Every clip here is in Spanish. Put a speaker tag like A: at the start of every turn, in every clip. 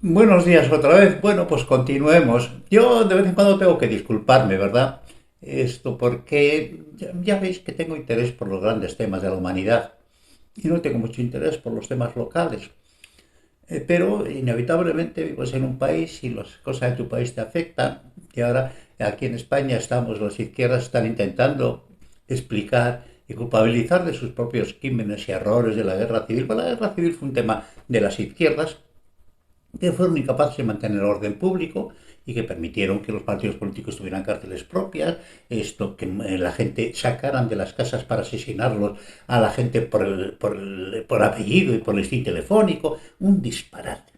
A: Buenos días otra vez. Bueno, pues continuemos. Yo de vez en cuando tengo que disculparme, ¿verdad? Esto porque ya veis que tengo interés por los grandes temas de la humanidad y no tengo mucho interés por los temas locales. Pero inevitablemente vives en un país y las cosas de tu país te afectan. Y ahora aquí en España estamos, las izquierdas están intentando explicar y culpabilizar de sus propios crímenes y errores de la guerra civil. Bueno, la guerra civil fue un tema de las izquierdas que fueron incapaces de mantener el orden público y que permitieron que los partidos políticos tuvieran cárceles propias, esto que la gente sacaran de las casas para asesinarlos a la gente por apellido y por listín telefónico, un disparate,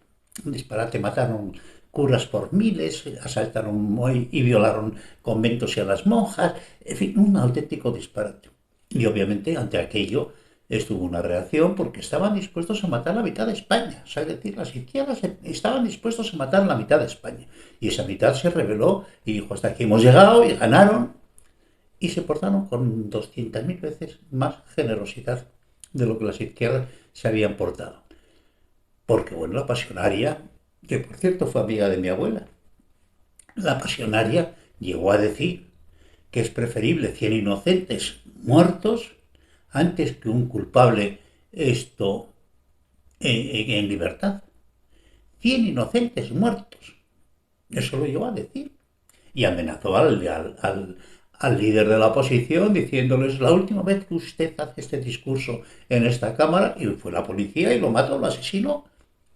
A: mataron curas por miles, asaltaron y violaron conventos y a las monjas, en fin, un auténtico disparate. Y obviamente ante aquello estuvo una reacción porque estaban dispuestos a matar la mitad de España. O sea, es decir, las izquierdas estaban dispuestos a matar la mitad de España. Y esa mitad se rebeló y dijo, hasta aquí hemos llegado y ganaron. Y se portaron con 200.000 veces más generosidad de lo que las izquierdas se habían portado. Porque, bueno, la pasionaria, que por cierto fue amiga de mi abuela, la pasionaria llegó a decir que es preferible 100 inocentes muertos antes que un culpable esto en libertad. 100 inocentes muertos. Eso lo llevó a decir. Y amenazó al líder de la oposición diciéndoles la última vez que usted hace este discurso en esta Cámara, y fue la policía y lo mató, lo asesinó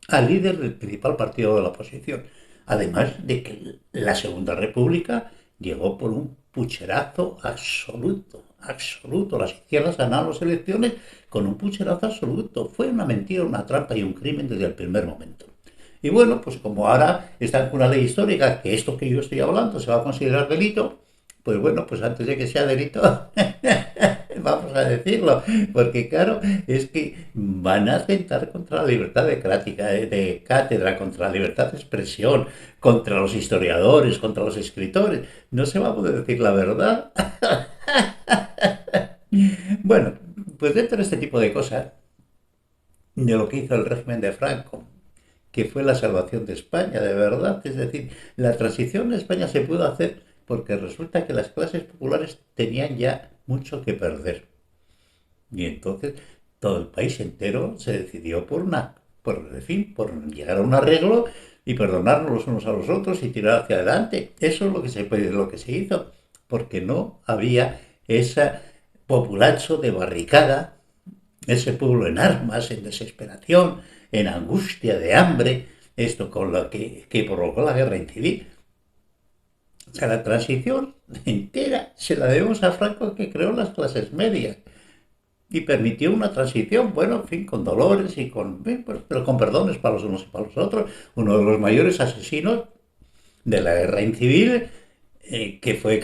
A: al líder del principal partido de la oposición. Además de que la Segunda República llegó por un pucherazo absoluto, absoluto. Las izquierdas ganaron las elecciones con un pucherazo absoluto. Fue una mentira, una trampa y un crimen desde el primer momento. Y bueno, pues como ahora está con una ley histórica que esto que yo estoy hablando se va a considerar delito, pues bueno, pues antes de que sea delito, vamos a decirlo, porque claro, es que van a atentar contra la libertad democrática, de cátedra, contra la libertad de expresión, contra los historiadores, contra los escritores. No se va a poder decir la verdad. Bueno, pues dentro de este tipo de cosas, de lo que hizo el régimen de Franco, que fue la salvación de España, de verdad. Es decir, la transición en España se pudo hacer porque resulta que las clases populares tenían ya mucho que perder. Y entonces todo el país entero se decidió en fin, por llegar a un arreglo y perdonarnos los unos a los otros y tirar hacia adelante. Eso es lo que se hizo, porque no había ese populacho de barricada, ese pueblo en armas, en desesperación, en angustia de hambre, esto con lo que provocó la guerra civil. O sea, la transición entera se la debemos a Franco, que creó las clases medias y permitió una transición, bueno, en fin, con dolores y pero con perdones para los unos y para los otros. Uno de los mayores asesinos de la guerra civil, que fue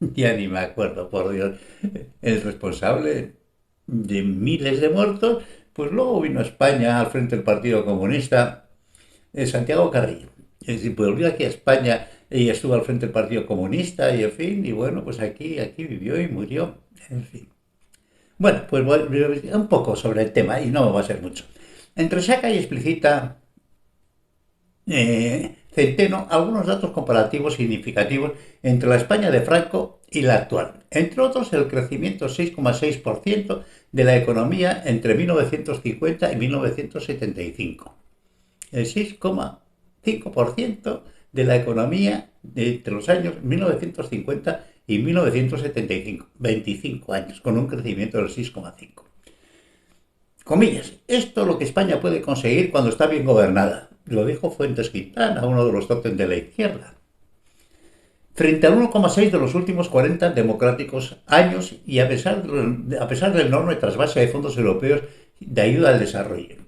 A: ya ni me acuerdo, por Dios, el responsable de miles de muertos, pues luego vino a España al frente del Partido Comunista, Santiago Carrillo. Es decir, pues volvió aquí a España y estuvo al frente del Partido Comunista y en fin, y bueno, pues aquí vivió y murió, en fin. Bueno, pues un poco sobre el tema y no va a ser mucho. Entre saca y explicita Centeno algunos datos comparativos significativos entre la España de Franco y la actual. Entre otros, el crecimiento 6,6% de la economía entre 1950 y 1975. El 6,5% de la economía entre los años 1950 y 1975. 25 años, con un crecimiento del 6,5%. Comillas, esto es lo que España puede conseguir cuando está bien gobernada. Lo dijo Fuentes Quintana, uno de los tótems de la izquierda. Frente al 1,6 de los últimos 40 democráticos años y a pesar del enorme trasvase de fondos europeos de ayuda al desarrollo.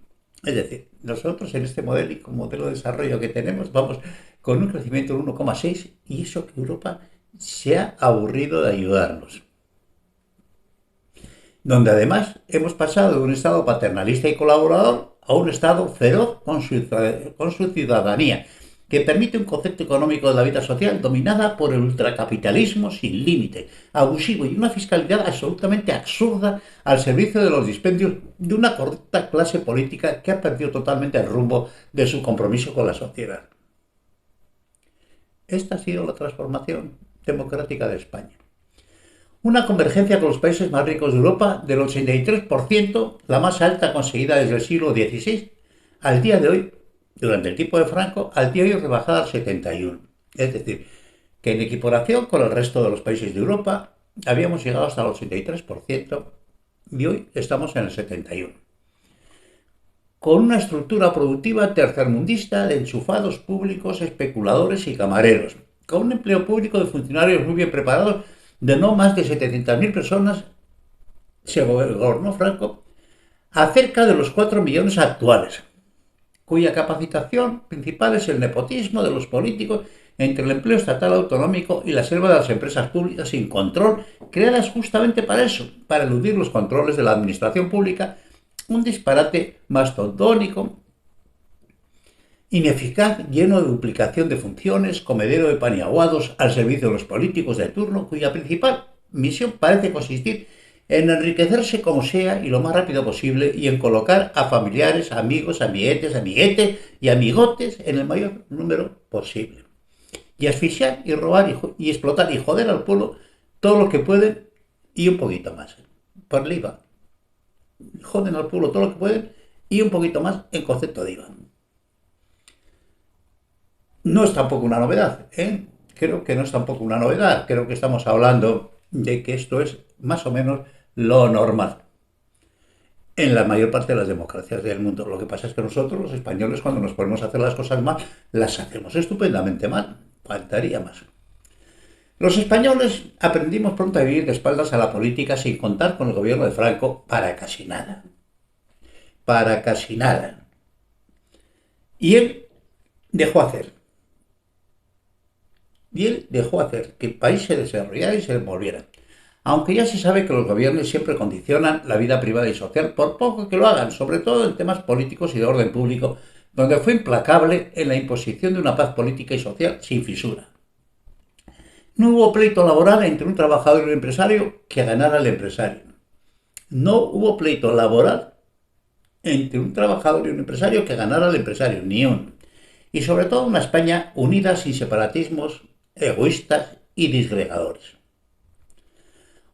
A: Es decir, nosotros en este modelo de desarrollo que tenemos vamos con un crecimiento del 1,6 y eso que Europa se ha aburrido de ayudarnos. Donde además hemos pasado de un Estado paternalista y colaborador a un Estado feroz con su ciudadanía, que permite un concepto económico de la vida social dominada por el ultracapitalismo sin límite, abusivo y una fiscalidad absolutamente absurda al servicio de los dispendios de una corrupta clase política que ha perdido totalmente el rumbo de su compromiso con la sociedad. Esta ha sido la transformación democrática de España. Una convergencia con los países más ricos de Europa del 83%, la más alta conseguida desde el siglo XVI, al día de hoy, durante el tiempo de Franco, al día de hoy rebajada al 71%. Es decir, que en equiparación con el resto de los países de Europa, habíamos llegado hasta el 83% y hoy estamos en el 71%. Con una estructura productiva tercermundista de enchufados públicos, especuladores y camareros, con un empleo público de funcionarios muy bien preparados de no más de 700.000 personas, se gobernó Franco, a cerca de los 4 millones actuales, cuya capacitación principal es el nepotismo de los políticos entre el empleo estatal autonómico y la selva de las empresas públicas sin control, creadas justamente para eso, para eludir los controles de la administración pública, un disparate mastodónico, ineficaz, lleno de duplicación de funciones, comedero de paniaguados al servicio de los políticos de turno, cuya principal misión parece consistir en enriquecerse como sea y lo más rápido posible y en colocar a familiares, amigos, amiguetes, amiguetes y amigotes en el mayor número posible. Y asfixiar y robar y explotar y joder al pueblo todo lo que pueden y un poquito más. Por el IVA. Joden al pueblo todo lo que pueden y un poquito más en concepto de IVA. No es tampoco una novedad, ¿eh? Creo que no es tampoco una novedad. Creo que estamos hablando de que esto es más o menos lo normal en la mayor parte de las democracias del mundo. Lo que pasa es que nosotros, los españoles, cuando nos ponemos a hacer las cosas mal, las hacemos estupendamente mal. Faltaría más. Los españoles aprendimos pronto a vivir de espaldas a la política sin contar con el gobierno de Franco para casi nada. Para casi nada. Y él dejó hacer. Y él dejó hacer que el país se desarrollara y se envolviera. Aunque ya se sabe que los gobiernos siempre condicionan la vida privada y social, por poco que lo hagan, sobre todo en temas políticos y de orden público, donde fue implacable en la imposición de una paz política y social sin fisura. No hubo pleito laboral entre un trabajador y un empresario que ganara el empresario. No hubo pleito laboral entre un trabajador y un empresario que ganara el empresario, ni uno. Y sobre todo una España unida sin separatismos, egoístas y disgregadores.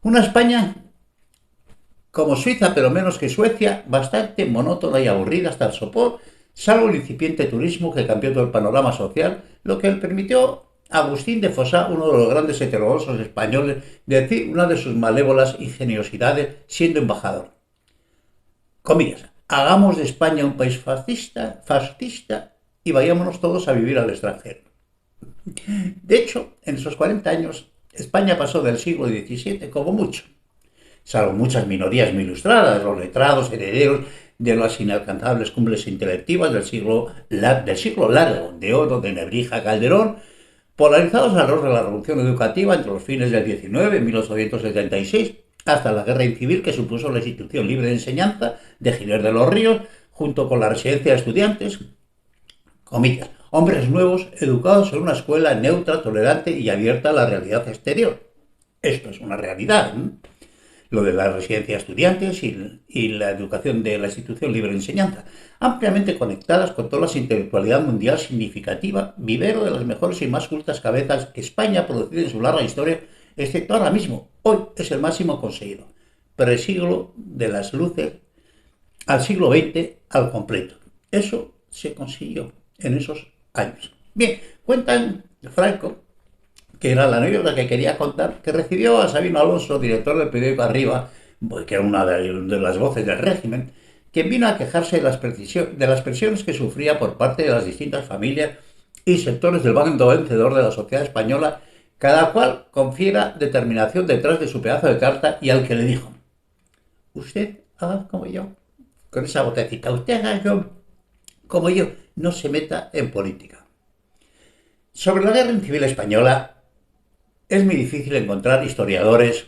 A: Una España como Suiza, pero menos que Suecia, bastante monótona y aburrida hasta el sopor, salvo el incipiente turismo que cambió todo el panorama social, lo que le permitió a Agustín de Fossá, uno de los grandes heterodoxos españoles, decir una de sus malévolas ingeniosidades siendo embajador. Comillas, hagamos de España un país fascista y vayámonos todos a vivir al extranjero. De hecho, en esos 40 años, España pasó del siglo XVII como mucho, salvo muchas minorías muy ilustradas, los letrados, herederos de las inalcanzables cumbres intelectivas del siglo largo, de Oro, de Nebrija, Calderón, polarizados alrededor de la revolución educativa entre los fines del XIX, en 1876, hasta la guerra civil que supuso la institución libre de enseñanza de Giner de los Ríos, junto con la residencia de estudiantes, comillas, hombres nuevos educados en una escuela neutra, tolerante y abierta a la realidad exterior. Esto es una realidad, ¿eh? Lo de la residencia de estudiantes y la educación de la institución libre de enseñanza, ampliamente conectadas con toda la intelectualidad mundial significativa, vivero de las mejores y más cultas cabezas que España ha producido en su larga historia, excepto ahora mismo. Hoy es el máximo conseguido. Presiglo de las luces al siglo XX al completo. Eso se consiguió en esos años. Bien, cuentan Franco, que era la anécdota que quería contar, que recibió a Sabino Alonso, director del periódico Arriba, que era una de las voces del régimen, quien vino a quejarse de las presiones que sufría por parte de las distintas familias y sectores del bando vencedor de la sociedad española, cada cual con fiera determinación detrás de su pedazo de carta, y al que le dijo: usted haga como yo, con esa vocecita, usted haga como yo, no se meta en política. Sobre la guerra civil española, es muy difícil encontrar historiadores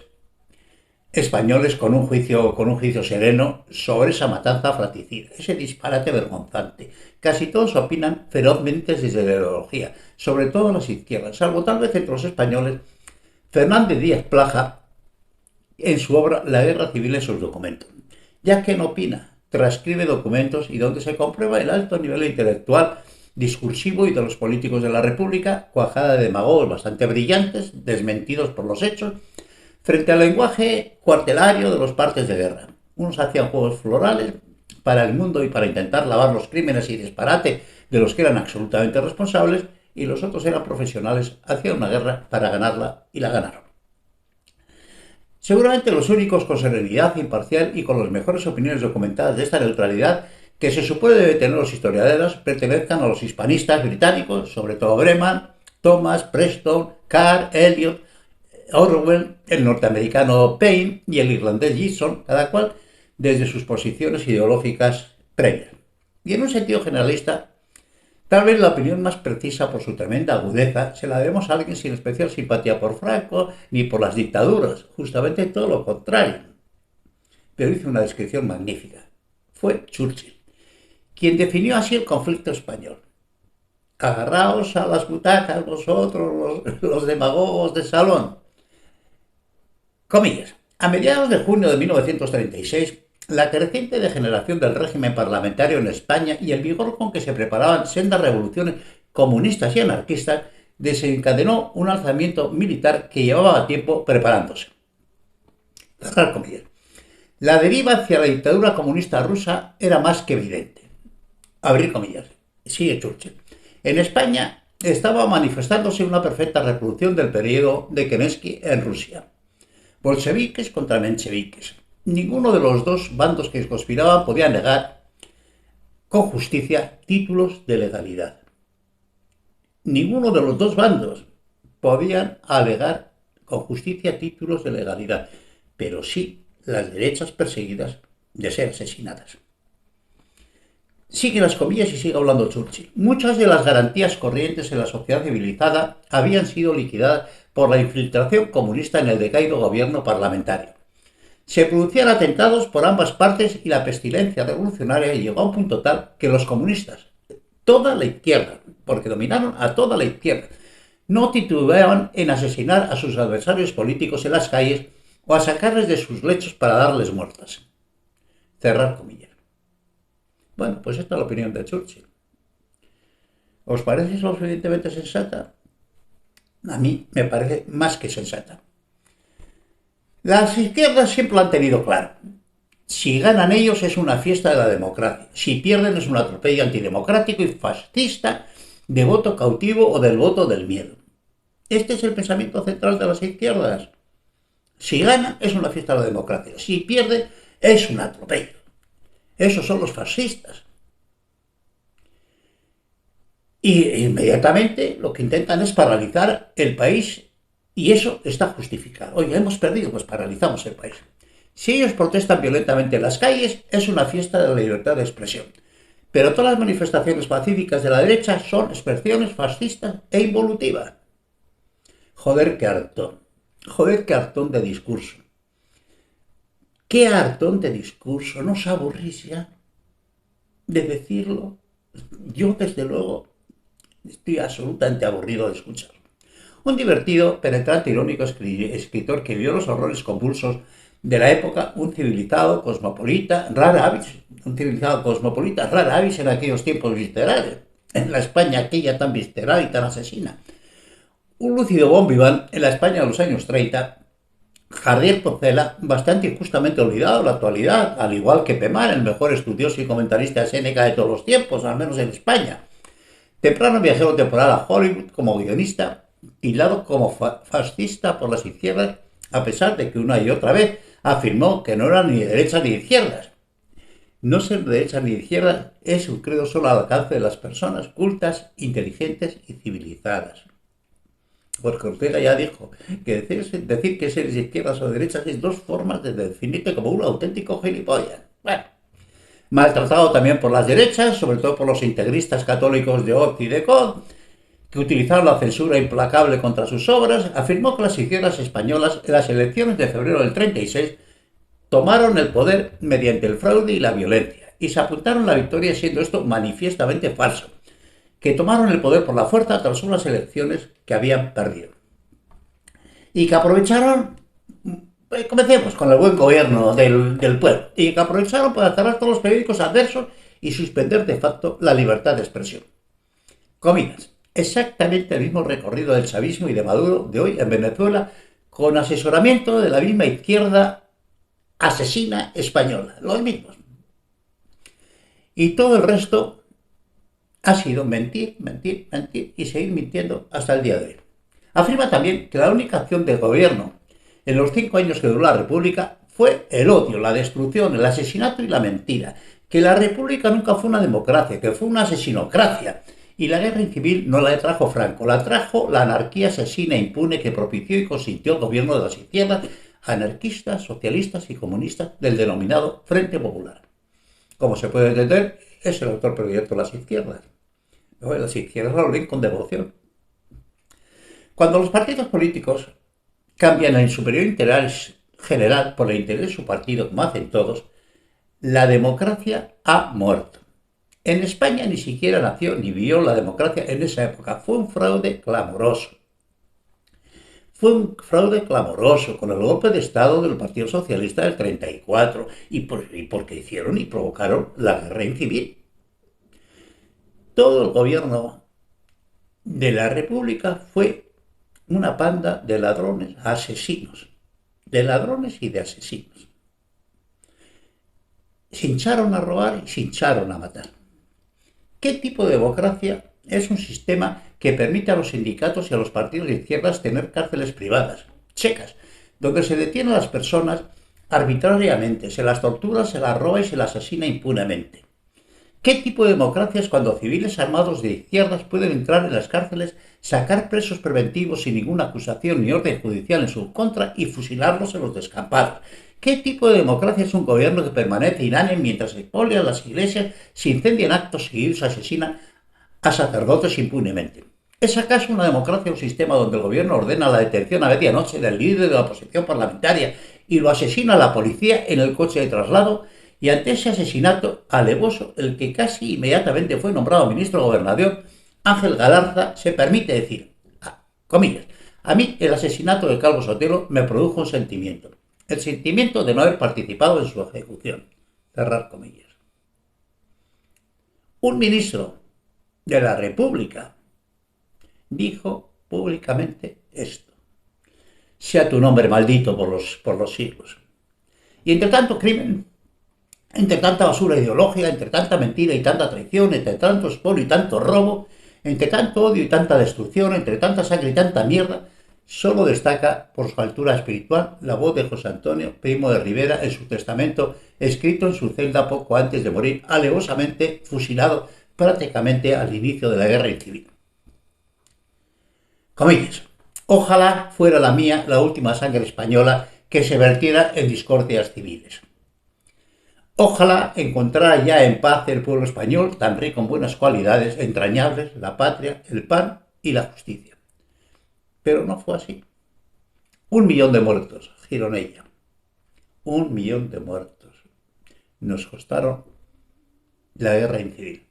A: españoles con un juicio sereno sobre esa matanza fratricida, ese disparate vergonzante. Casi todos opinan ferozmente desde la ideología, sobre todo las izquierdas, salvo tal vez entre los españoles. Fernández Díaz Plaja, en su obra La guerra civil en sus documentos, ya que no opina, transcribe documentos y donde se comprueba el alto nivel intelectual, discursivo y de los políticos de la República, cuajada de demagogos bastante brillantes, desmentidos por los hechos, frente al lenguaje cuartelario de los partes de guerra. Unos hacían juegos florales para el mundo y para intentar lavar los crímenes y disparate de los que eran absolutamente responsables, y los otros eran profesionales, hacían una guerra para ganarla y la ganaron. Seguramente los únicos con serenidad imparcial y con las mejores opiniones documentadas de esta neutralidad que se supone deben tener los historiadores pertenezcan a los hispanistas británicos, sobre todo Breman, Thomas, Preston, Carr, Eliot, Orwell, el norteamericano Payne y el irlandés Gibson, cada cual desde sus posiciones ideológicas previas. Y en un sentido generalista, tal vez la opinión más precisa por su tremenda agudeza se la debemos a alguien sin especial simpatía por Franco ni por las dictaduras, justamente todo lo contrario. Pero hizo una descripción magnífica. Fue Churchill, quien definió así el conflicto español. Agarraos a las butacas vosotros, los demagogos de salón. Comillas. A mediados de junio de 1936, la creciente degeneración del régimen parlamentario en España y el vigor con que se preparaban sendas revoluciones comunistas y anarquistas desencadenó un alzamiento militar que llevaba tiempo preparándose. Cerrar comillas. La deriva hacia la dictadura comunista rusa era más que evidente. Abrir comillas. Sigue Churchill. En España estaba manifestándose una perfecta reproducción del periodo de Kerensky en Rusia. Bolcheviques contra mencheviques. Ninguno de los dos bandos que conspiraban podía negar con justicia títulos de legalidad. Ninguno de los dos bandos podían alegar con justicia títulos de legalidad, pero sí las derechas perseguidas de ser asesinadas. Sigue las comillas y sigue hablando Churchill. Muchas de las garantías corrientes en la sociedad civilizada habían sido liquidadas por la infiltración comunista en el decaído gobierno parlamentario. Se producían atentados por ambas partes y la pestilencia revolucionaria llegó a un punto tal que los comunistas, toda la izquierda, porque dominaron a toda la izquierda, no titubeaban en asesinar a sus adversarios políticos en las calles o a sacarles de sus lechos para darles muertas. Cerrar comillas. Bueno, pues esta es la opinión de Churchill. ¿Os parece lo suficientemente sensata? A mí me parece más que sensata. Las izquierdas siempre lo han tenido claro. Si ganan ellos es una fiesta de la democracia. Si pierden es un atropello antidemocrático y fascista de voto cautivo o del voto del miedo. Este es el pensamiento central de las izquierdas. Si gana es una fiesta de la democracia. Si pierde es un atropello. Esos son los fascistas. Y inmediatamente lo que intentan es paralizar el país y eso está justificado. Oye, hemos perdido, pues paralizamos el país. Si ellos protestan violentamente en las calles, es una fiesta de la libertad de expresión. Pero todas las manifestaciones pacíficas de la derecha son expresiones fascistas e involutivas. Joder, qué hartón. Joder, qué hartón de discurso. Qué hartón de discurso. ¿No os aburrís ya de decirlo? Yo, desde luego, estoy absolutamente aburrido de escucharlo. Un divertido, penetrante, irónico escritor que vivió los horrores convulsos de la época, un civilizado cosmopolita, rara avis en aquellos tiempos viscerales, en la España aquella tan visceral y tan asesina. Un lúcido bon vivant en la España de los años 30, Javier Porcela, bastante injustamente olvidado en la actualidad, al igual que Pemar, el mejor estudioso y comentarista de Séneca de todos los tiempos, al menos en España. Temprano viajero temporal a Hollywood como guionista, tildado como fascista por las izquierdas, a pesar de que una y otra vez afirmó que no era ni de derecha ni de izquierdas. No ser de derecha ni de izquierdas es un credo solo al alcance de las personas cultas, inteligentes y civilizadas. Porque Ortega ya dijo que decir que eres de izquierdas o de derechas es dos formas de definirte como un auténtico gilipollas. Bueno, maltratado también por las derechas, sobre todo por los integristas católicos de Oz y de Cod, que utilizaron la censura implacable contra sus obras, afirmó que las izquierdas españolas en las elecciones de febrero del 36 tomaron el poder mediante el fraude y la violencia, y se apuntaron la victoria siendo esto manifiestamente falso, que tomaron el poder por la fuerza tras unas elecciones que habían perdido. Y que aprovecharon, comencemos con el buen gobierno del pueblo, y que aprovecharon para cerrar todos los periódicos adversos y suspender de facto la libertad de expresión. Comillas. Exactamente el mismo recorrido del chavismo y de Maduro de hoy en Venezuela, con asesoramiento de la misma izquierda asesina española, los mismos. Y todo el resto ha sido mentir, mentir, mentir y seguir mintiendo hasta el día de hoy. Afirma también que la única acción del gobierno en los 5 años que duró la República fue el odio, la destrucción, el asesinato y la mentira, que la República nunca fue una democracia, que fue una asesinocracia. Y la guerra civil no la trajo Franco, la trajo la anarquía asesina e impune que propició y consintió el gobierno de las izquierdas anarquistas, socialistas y comunistas del denominado Frente Popular. Como se puede entender, es el autor predilecto de las izquierdas. Las izquierdas lo leen con devoción. Cuando los partidos políticos cambian el superior interés general por el interés de su partido, como hacen todos, la democracia ha muerto. En España ni siquiera nació ni vio la democracia en esa época. Fue un fraude clamoroso. Fue un fraude clamoroso con el golpe de Estado del Partido Socialista del 34 y porque hicieron y provocaron la guerra civil. Todo el gobierno de la República fue una panda de ladrones, asesinos, de ladrones y de asesinos. Se hincharon a robar y se hincharon a matar. ¿Qué tipo de democracia es un sistema que permite a los sindicatos y a los partidos de izquierdas tener cárceles privadas, checas, donde se detiene a las personas arbitrariamente, se las tortura, se las roba y se las asesina impunemente? ¿Qué tipo de democracia es cuando civiles armados de izquierdas pueden entrar en las cárceles, sacar presos preventivos sin ninguna acusación ni orden judicial en su contra y fusilarlos en los descampados? ¿Qué tipo de democracia es un gobierno que permanece inane mientras se expolian las iglesias, se incendian actos seguidos, se asesinan a sacerdotes impunemente? ¿Es acaso una democracia un sistema donde el gobierno ordena la detención a medianoche del líder de la oposición parlamentaria y lo asesina la policía en el coche de traslado? Y ante ese asesinato alevoso, el que casi inmediatamente fue nombrado ministro gobernador, Ángel Galarza, se permite decir, comillas, a mí el asesinato de Calvo Sotelo me produjo un sentimiento. El sentimiento de no haber participado en su ejecución. Cerrar comillas. Un ministro de la República dijo públicamente esto. Sea tu nombre maldito por los siglos. Y entre tanto crimen, entre tanta basura ideológica, entre tanta mentira y tanta traición, entre tanto expolio y tanto robo, entre tanto odio y tanta destrucción, entre tanta sangre y tanta mierda, solo destaca por su altura espiritual la voz de José Antonio Primo de Rivera en su testamento, escrito en su celda poco antes de morir, alevosamente fusilado prácticamente al inicio de la guerra civil. Comillas. Ojalá fuera la mía la última sangre española que se vertiera en discordias civiles. Ojalá encontrara ya en paz el pueblo español, tan rico en buenas cualidades entrañables, la patria, el pan y la justicia. Pero no fue así. 1 millón de muertos, Gironella. 1 millón de muertos. Nos costaron la guerra civil.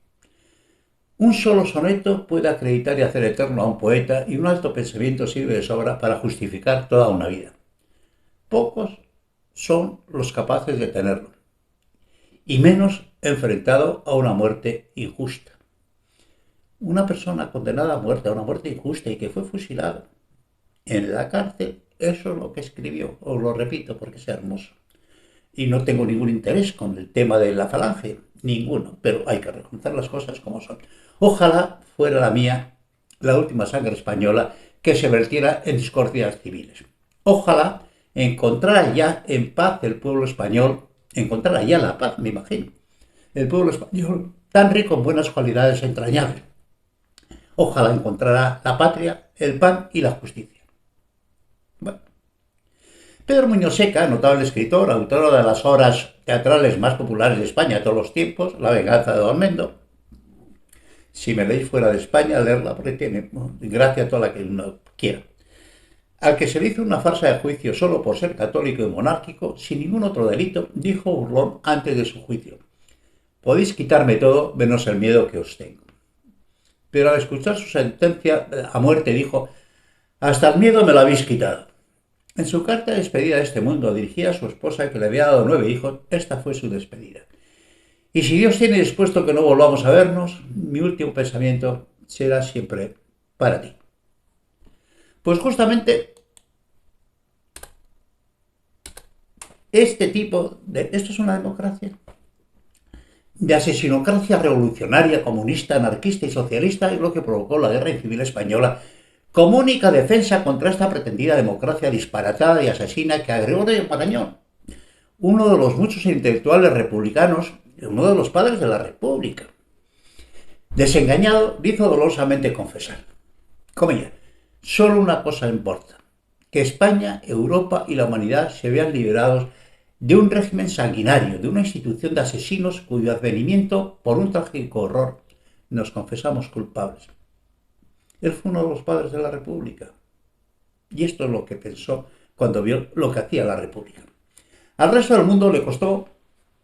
A: Un solo soneto puede acreditar y hacer eterno a un poeta, y un alto pensamiento sirve de sobra para justificar toda una vida. Pocos son los capaces de tenerlo, y menos enfrentado a una muerte injusta. Una persona condenada a muerte, a una muerte injusta y que fue fusilado en la cárcel, eso es lo que escribió, os lo repito porque es hermoso. Y no tengo ningún interés con el tema de la falange, ninguno, pero hay que reconocer las cosas como son. Ojalá fuera la mía la última sangre española que se vertiera en discordias civiles. Ojalá encontrara ya en paz el pueblo español, encontrara ya la paz, me imagino, el pueblo español tan rico en buenas cualidades entrañables. Ojalá encontrara la patria, el pan y la justicia. Bueno. Pedro Muñoz Seca, notable escritor, autor de las obras teatrales más populares de España de todos los tiempos, La venganza de Don Mendo, Si me leéis fuera de España, leerla porque tiene gracia toda la que uno quiera. Al que se le hizo una farsa de juicio solo por ser católico y monárquico, sin ningún otro delito, dijo burlón antes de su juicio: podéis quitarme todo menos el miedo que os tengo. Pero al escuchar su sentencia a muerte dijo: hasta el miedo me lo habéis quitado. En su carta de despedida de este mundo, dirigida a su esposa que le había dado 9 hijos, esta fue su despedida. Y si Dios tiene dispuesto que no volvamos a vernos, mi último pensamiento será siempre para ti. Pues justamente esto es una democracia, de asesinocracia revolucionaria, comunista, anarquista y socialista, es lo que provocó la Guerra Civil Española, como única defensa contra esta pretendida democracia disparatada y asesina que agregó de Marañón, uno de los muchos intelectuales republicanos, uno de los padres de la República. Desengañado, hizo dolorosamente confesar: comilla, solo una cosa importa, que España, Europa y la humanidad se vean liberados de un régimen sanguinario, de una institución de asesinos cuyo advenimiento, por un trágico horror, nos confesamos culpables. Él fue uno de los padres de la República. Y esto es lo que pensó cuando vio lo que hacía la República. Al resto del mundo le costó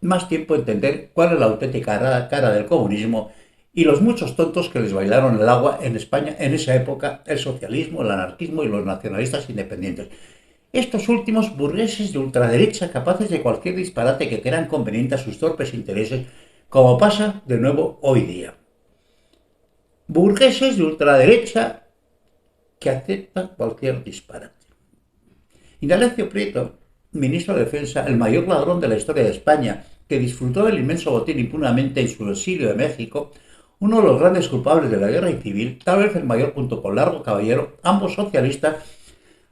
A: más tiempo entender cuál es la auténtica cara del comunismo y los muchos tontos que les bailaron el agua en España en esa época: el socialismo, el anarquismo y los nacionalistas independientes. Estos últimos burgueses de ultraderecha capaces de cualquier disparate que crean conveniente a sus torpes intereses, como pasa de nuevo hoy día. Burgueses de ultraderecha que aceptan cualquier disparate. Indalecio Prieto, ministro de Defensa, el mayor ladrón de la historia de España, que disfrutó del inmenso botín impunamente en su exilio de México, uno de los grandes culpables de la guerra civil, tal vez el mayor junto con Largo Caballero, ambos socialistas,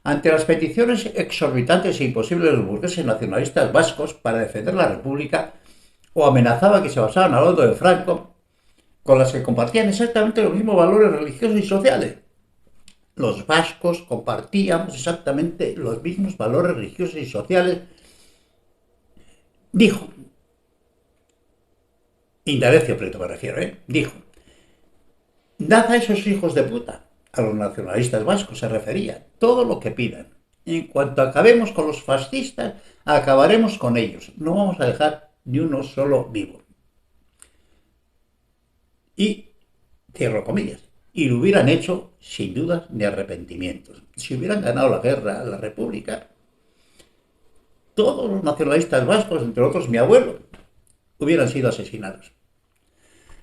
A: ante las peticiones exorbitantes e imposibles de los burgueses nacionalistas vascos para defender la República, o amenazaba que se basaban al lado de Franco, con las que compartían exactamente los mismos valores religiosos y sociales. Los vascos compartíamos exactamente los mismos valores religiosos y sociales, dijo. Indalecio Prieto me refiero, dijo: dad a esos hijos de puta, a los nacionalistas vascos se refería, todo lo que pidan. En cuanto acabemos con los fascistas, acabaremos con ellos. No vamos a dejar ni uno solo vivo. Y, cierro comillas, y lo hubieran hecho sin dudas ni arrepentimientos. Si hubieran ganado la guerra, la República, todos los nacionalistas vascos, entre otros mi abuelo, hubieran sido asesinados.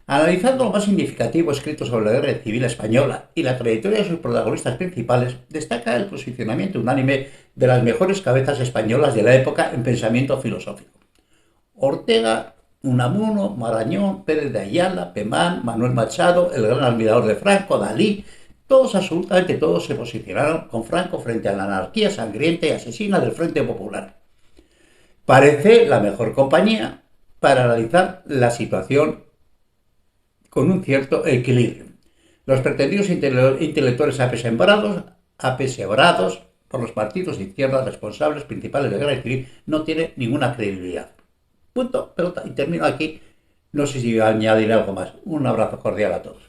A: Analizando lo más significativo escrito sobre la Guerra Civil Española y la trayectoria de sus protagonistas principales, destaca el posicionamiento unánime de las mejores cabezas españolas de la época en pensamiento filosófico: Ortega, Unamuno, Marañón, Pérez de Ayala, Pemán, Manuel Machado, el gran admirador de Franco, Dalí. Todos, absolutamente todos, se posicionaron con Franco frente a la anarquía sangrienta y asesina del Frente Popular. Parece la mejor compañía para analizar la situación con un cierto equilibrio. Los pretendidos intelectuales apesebrados por los partidos de izquierda responsables principales de la guerra civil no tienen ninguna credibilidad. Punto, pelota, y termino aquí. No sé si añadiré algo más. Un abrazo cordial a todos.